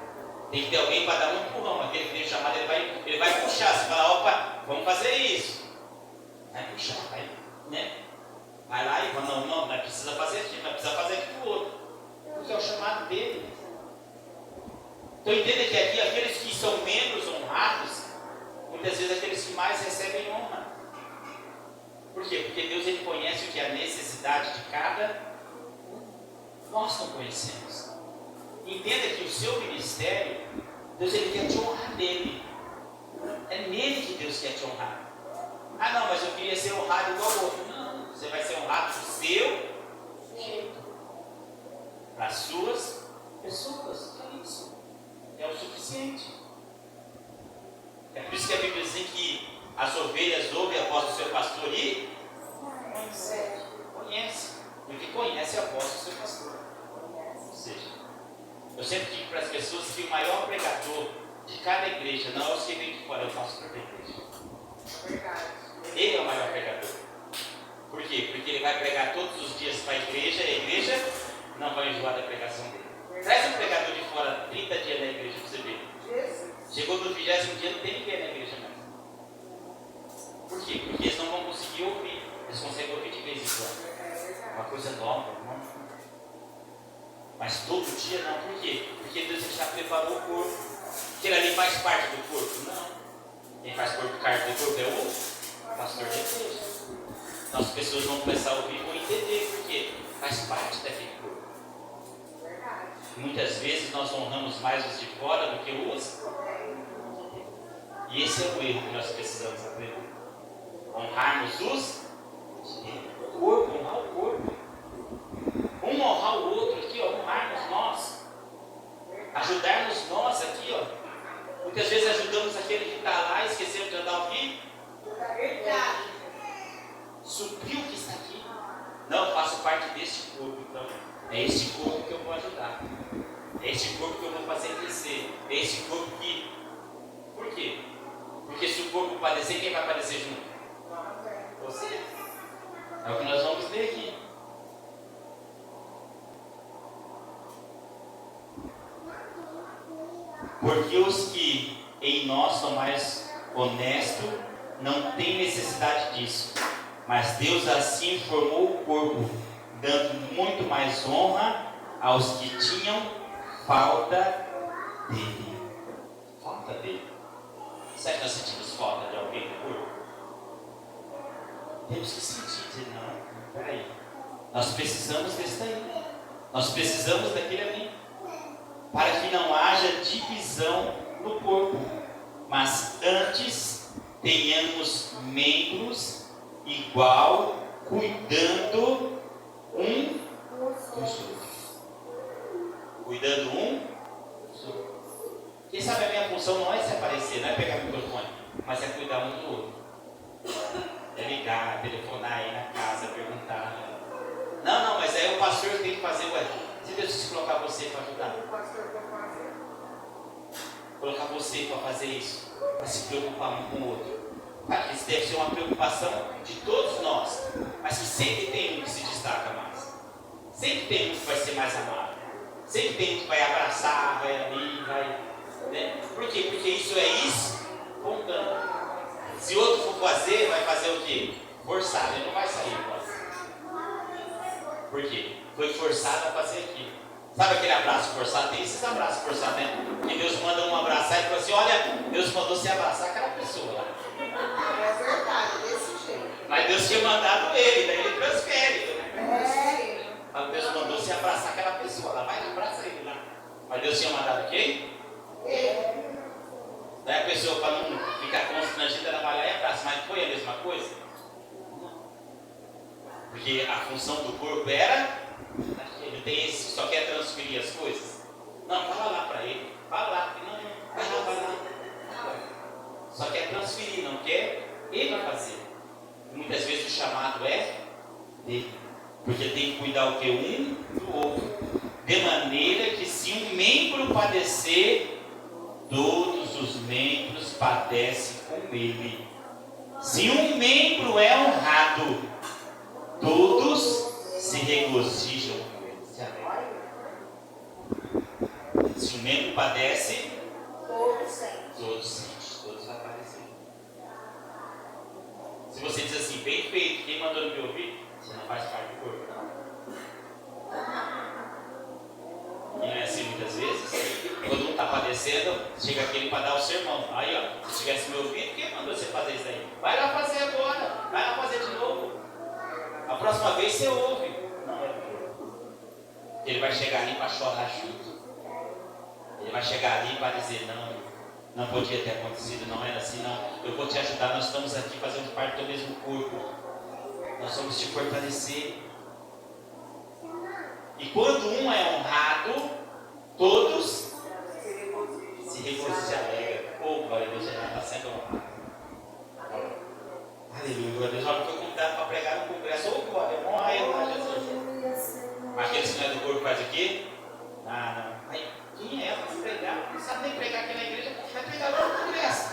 Tem que ter alguém para dar um empurrão. Aquele que tem o chamado, ele vai puxar. Você fala: opa, vamos fazer isso. Vai puxar, vai lá e fala: não precisa fazer aquilo, não precisa fazer aquilo outro. Porque é o chamado dele. Então entenda que aqui aqueles que são menos honrados, muitas vezes aqueles que mais recebem honra. Por quê? Porque Deus, ele conhece o que é a necessidade de cada um. Nós não conhecemos. Entenda que o seu ministério, Deus, ele quer te honrar nele. É nele que Deus quer te honrar. Não, mas eu queria ser honrado igual ao outro. Não, você vai ser honrado do seu jeito. Para as suas pessoas. É isso. É o suficiente. É por isso que a Bíblia diz que as ovelhas ouvem a voz do seu pastor e conhece. Porque conhece a voz do seu pastor. Ou seja, eu sempre digo para as pessoas que o maior pregador de cada igreja não é o que vem de fora, é o pastor da igreja. Ele é o maior pregador. Por quê? Porque ele vai pregar todos os dias para a igreja não vai enjoar da pregação dele. Traz um pregador de fora 30 dias na igreja para você ver. Chegou no 20º dia, não tem ninguém na igreja mais. Por quê? Porque eles não vão conseguir ouvir. Eles conseguem ouvir de vez em quando. Uma coisa nova, não? Mas todo dia não. Por quê? Porque Deus já preparou o corpo. Aquele ali faz parte do corpo? Não. Quem faz parte do corpo é o pastor da igreja. Então as pessoas vão começar a ouvir e vão entender por quê. Faz parte daquele corpo. Muitas vezes nós honramos mais os de fora do que os. E esse é o erro que nós precisamos aprender. Honrarmos os corpo, honrar o corpo. Um honrar o outro aqui, ó, honrarmos nós. Ajudarmos nós aqui, ó. Muitas vezes ajudamos aquele que está lá, esquecemos de andar aqui. Suprir o que está aqui. Não, eu faço parte deste corpo, então. É este corpo que eu vou ajudar. É este corpo que eu vou fazer crescer. É este corpo que... Por quê? Porque se o corpo padecer, quem vai padecer junto? Você. É o que nós vamos ler aqui. Porque os que em nós são mais honestos não têm necessidade disso. Mas Deus assim formou o corpo, dando muito mais honra aos que tinham falta dele. Falta dele. Será que nós sentimos falta de alguém no corpo? Temos que sentir, dizer, não, peraí. Nós precisamos desse daí. Nós precisamos daquele ali. Para que não haja divisão no corpo, mas antes tenhamos membros igual, cuidando um dos outros. Cuidando um dos outros. Quem sabe a minha função não é se aparecer, não é pegar o microfone, mas é cuidar um do outro. É ligar, telefonar aí na casa, perguntar. Não, mas aí o pastor tem que fazer, se Deus te colocar você para ajudar. Colocar você para fazer isso, para se preocupar um com o outro. Isso deve ser uma preocupação de todos nós, mas que sempre tem um que se destaca mais. Sempre tem um que vai ser mais amado. Sempre tem um que vai abraçar, vai ali, vai. Né? Por quê? Porque isso é isso contando. Se outro for fazer, vai fazer o quê? Forçado, ele não vai sair. Por quê? Foi forçado a fazer aquilo. Sabe aquele abraço forçado? Tem esses abraços forçados, né? Que Deus manda um abraçar e fala assim: olha, Deus mandou você abraçar aquela pessoa lá. É verdade, desse jeito. Mas Deus tinha mandado ele, daí ele transfere. É. Mas Deus mandou você abraçar aquela pessoa lá, vai, abraça ele lá. Mas Deus tinha mandado quem? Ele. Daí a pessoa, para não ficar constrangida, ela vai lá e abraça. Mas foi a mesma coisa? Não. Porque a função do corpo era. Ele tem esse, só quer transferir as coisas. Não, fala lá para ele. Fala lá. Não, vai lá. Só quer transferir, não quer ele fazer. Muitas vezes o chamado é dele. Porque tem que cuidar o que? Um do outro. De maneira que se um membro padecer, todos os membros padecem com ele. Se um membro é honrado, todos se regozijam com ele. Se alegram. Se um membro padece, todos sentem. Todos vai padecer. Se você diz assim, bem feito, quem mandou me ouvir? Você não faz parte do corpo, não. E não é assim muitas vezes? Quando um está padecendo, chega aquele para dar o sermão. Aí, ó, se tivesse me ouvido, quem mandou você fazer isso aí? Vai lá fazer agora, vai lá fazer de novo. A próxima vez você ouve. Não é do corpo. Ele vai chegar ali para chorar junto. Ele vai chegar ali para dizer, não podia ter acontecido, não era assim, não. Eu vou te ajudar, nós estamos aqui fazendo parte do mesmo corpo. Nós vamos te fortalecer. E quando um é honrado, todos se regozijam, se alegram. Oh, glória a Deus, já está sendo honrado. Aleluia, glória a Deus. Olha, foi convidado para pregar no congresso. Oh, glória, honra ele lá, Jesus. Mas aqueles que não é do corpo faz o quê? Não. Aí, quem é ela para pregar? Não sabe nem pregar aqui na igreja. Vai pregar lá no congresso.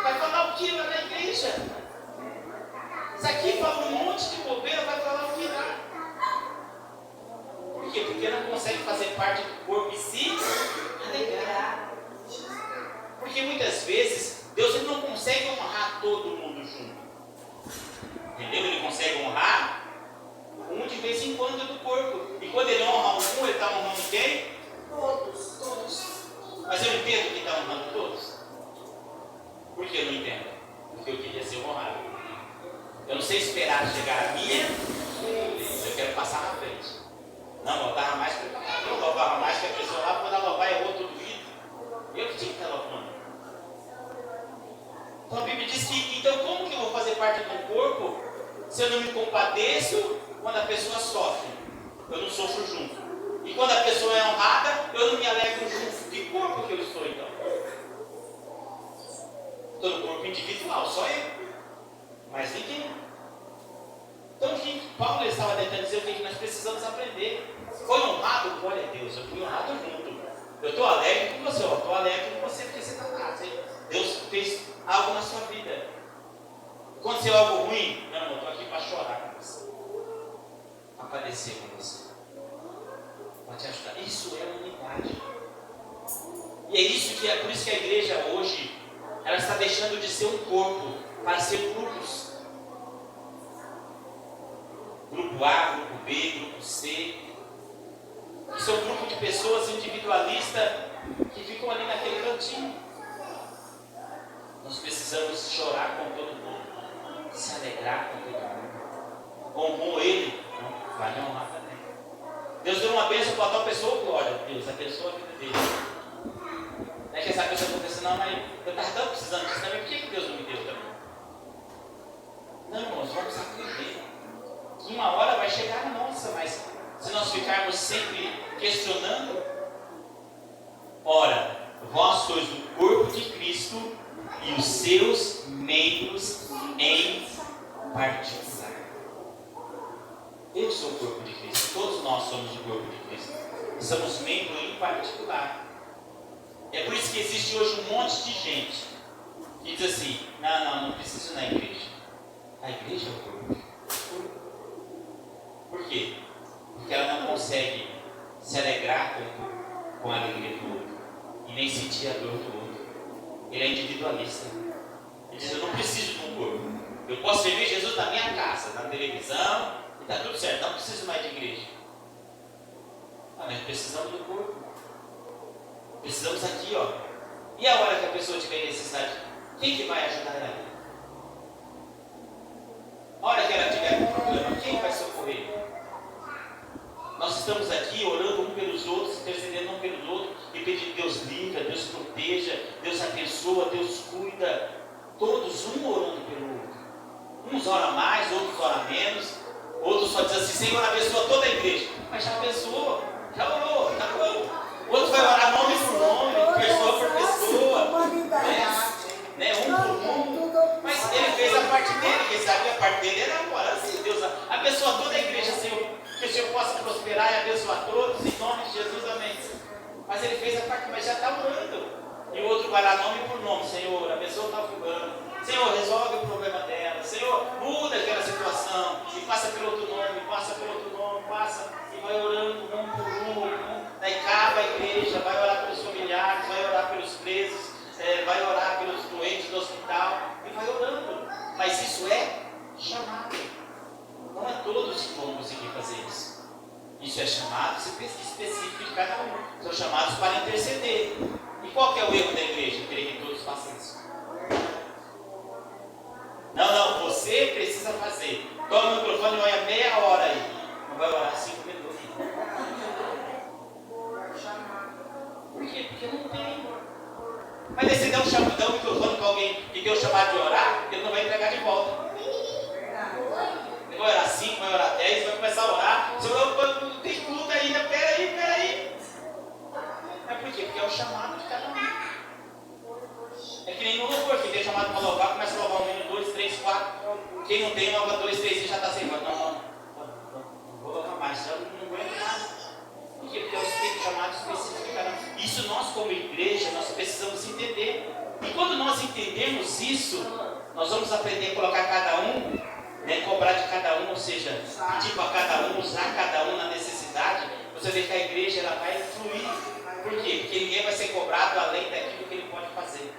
Vai falar o que lá na igreja? Isso aqui fala um monte de bobeira, vai falar o que lá? Por quê? Porque não consegue fazer parte do corpo e se alegrar. Porque muitas vezes Deus ele não consegue honrar todo mundo junto. Entendeu? Ele consegue honrar um de vez em quando do corpo. E quando ele honra um, ele está honrando quem? Todos. Mas eu entendo que está honrando todos. Por que eu não entendo? Porque eu queria ser honrado. Eu não sei esperar chegar a minha, eu quero passar na frente. Não, louvava mais que eu louvava mais que a pessoa lá, quando ela louvar errou tudo vídeo. Eu que tinha que estar louvando. psique. Então, como que eu vou fazer parte do corpo se eu não me compadeço quando a pessoa sofre? Eu não sofro junto. E quando a pessoa é honrada, eu não me alegro junto. Que corpo que eu estou, então? Estou no corpo individual, só eu. Mas ninguém. Então, o que Paulo estava tentando dizer, o que nós precisamos aprender? Foi honrado? Glória a Deus, eu fui honrado junto. Eu estou alegre com você, eu estou alegre com você porque você está lá. Deus fez algo na sua vida. Aconteceu algo ruim? Não, eu estou aqui para chorar com você. Para padecer com você. Para te ajudar. Isso é unidade. E é isso que é por isso que a igreja hoje, ela está deixando de ser um corpo para ser grupos. Grupo A, grupo B, grupo C. Isso é um grupo de pessoas individualistas que ficam ali naquele cantinho. Nós precisamos chorar com todo mundo, se alegrar com todo mundo. Honrou ele, não, vai me honrar também. Deus deu uma bênção para tal pessoa, glória a Deus, abençoa a vida dele. Não é que essa pessoa está pensando, não, mas eu estava tão precisando disso também, por que Deus não me deu também? Não, irmãos, vamos aprender. Uma hora vai chegar a nossa, mas se nós ficarmos sempre questionando, ora, vós sois o corpo de Cristo e os seus membros em particular. Eu sou o corpo de Cristo, todos nós somos o corpo de Cristo. Somos membros em particular. É por isso que existe hoje um monte de gente que diz assim, não preciso ir na igreja. A igreja é o corpo de Cristo. Por quê? Porque ela não consegue se alegrar com a alegria do outro e nem sentir a dor do outro. Ele é individualista. Ele diz, eu não preciso de um corpo. Eu posso servir Jesus na minha casa, na televisão, e está tudo certo, não preciso mais de igreja. Nós precisamos do corpo. Precisamos aqui, ó. E a hora que a pessoa tiver necessidade, quem que vai ajudar ela? A hora que ela tiver um problema, quem vai socorrer? Nós estamos aqui orando um pelos outros, intercedendo um pelos outros e pedindo Deus livra, Deus proteja, Deus abençoa, Deus cuida. Todos um orando pelo outro. Uns oram mais, outros oram menos. Outros só dizem assim, Senhor, abençoa toda a igreja. Mas já abençoou, já orou, tá bom. Outros vai orar nome por nome, pessoa por pessoa. Né? Um por um. Mas ele fez a parte dele, quem sabe que a parte dele era orar assim, Deus abençoa toda a igreja, Senhor. Que o Senhor possa prosperar e abençoar todos, em nome de Jesus, amém. Mas ele fez a parte, mas já está orando. E o outro vai lá nome por nome, Senhor, abençoa o tal fulano. Senhor, resolve o problema dela. Senhor, muda aquela situação. E passa pelo outro nome, passa. E vai orando um por um. Daí acaba a igreja, vai orar pelos familiares, vai orar pelos presos, vai orar pelos doentes do hospital. E vai orando. Mas isso é chamado. Não é todos que vão conseguir fazer isso. Isso é chamado específico de cada um. São chamados para interceder. E qual que é o erro da igreja? Querer que todos façam isso. Não, você precisa fazer. Toma o microfone e olha meia hora aí. Não vai orar 5 minutos. Por quê? Porque não tem. Mas daí você dá um microfone para alguém que deu chamado de orar, ele não vai entregar de volta. Ele vai orar 5, vai orar 10, vai começar a orar. Você não tem culto ainda, peraí. Mas por quê? Porque é o chamado de cada um. É que nem no louvor, quem tem chamado para louvar, começa a louvar 1, 2, 3, 4. Quem não tem, louva 2, 3 e já está sem. Não vou louvar mais, senão não aguento mais. Por quê? Porque é o Espírito chamado específico de cada um. Isso nós, como igreja, nós precisamos entender. E quando nós entendemos isso, nós vamos aprender a colocar cada um, né, cobrar de cada um, ou seja, pedir para cada um, usar cada um na necessidade. Você vê que a igreja ela vai fluir. Por quê? Porque ninguém vai ser cobrado além daquilo que ele pode fazer.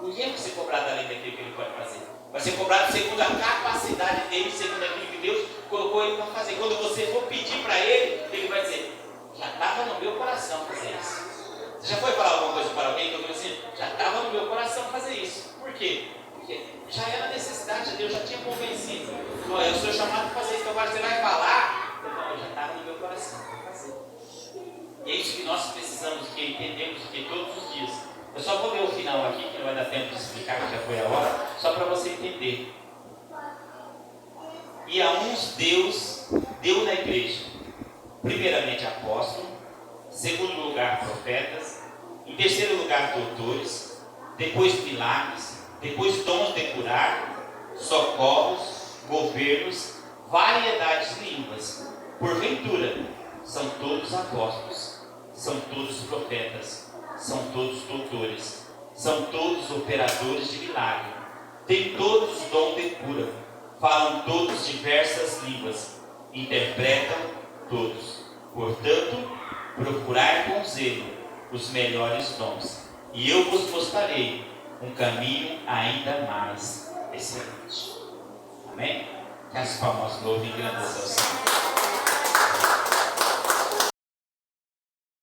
Ninguém vai ser cobrado além daquilo que ele pode fazer. Vai ser cobrado segundo a capacidade dele, segundo aquilo que Deus colocou ele para fazer. Quando você for pedir para ele, ele vai dizer, já estava no meu coração fazer isso. Você já foi falar alguma coisa para alguém que eu falei assim, já estava no meu coração fazer isso. Por quê? Porque já era necessidade, Deus já tinha convencido. Olha, eu sou chamado para fazer isso, então agora você vai falar. Eu já estava no meu coração para fazer. E é isso que nós precisamos, que entendemos que todos os dias. Eu só vou ler o final aqui, que não vai vai dar tempo de explicar, que já foi a hora, só para você entender. E a uns Deus deu na igreja, primeiramente apóstolo, segundo lugar profetas, em terceiro lugar doutores, depois milagres, depois dons de curar, socorros, governos, variedades de línguas. Porventura, são todos apóstolos, são todos profetas, são todos doutores, são todos operadores de milagre, têm todos dom de cura, falam todos diversas línguas, interpretam todos. Portanto, procurai com zelo os melhores dons, e eu vos mostrarei um caminho ainda mais excelente. Amém? Que as palmas louvem e engrandeçam ao Senhor.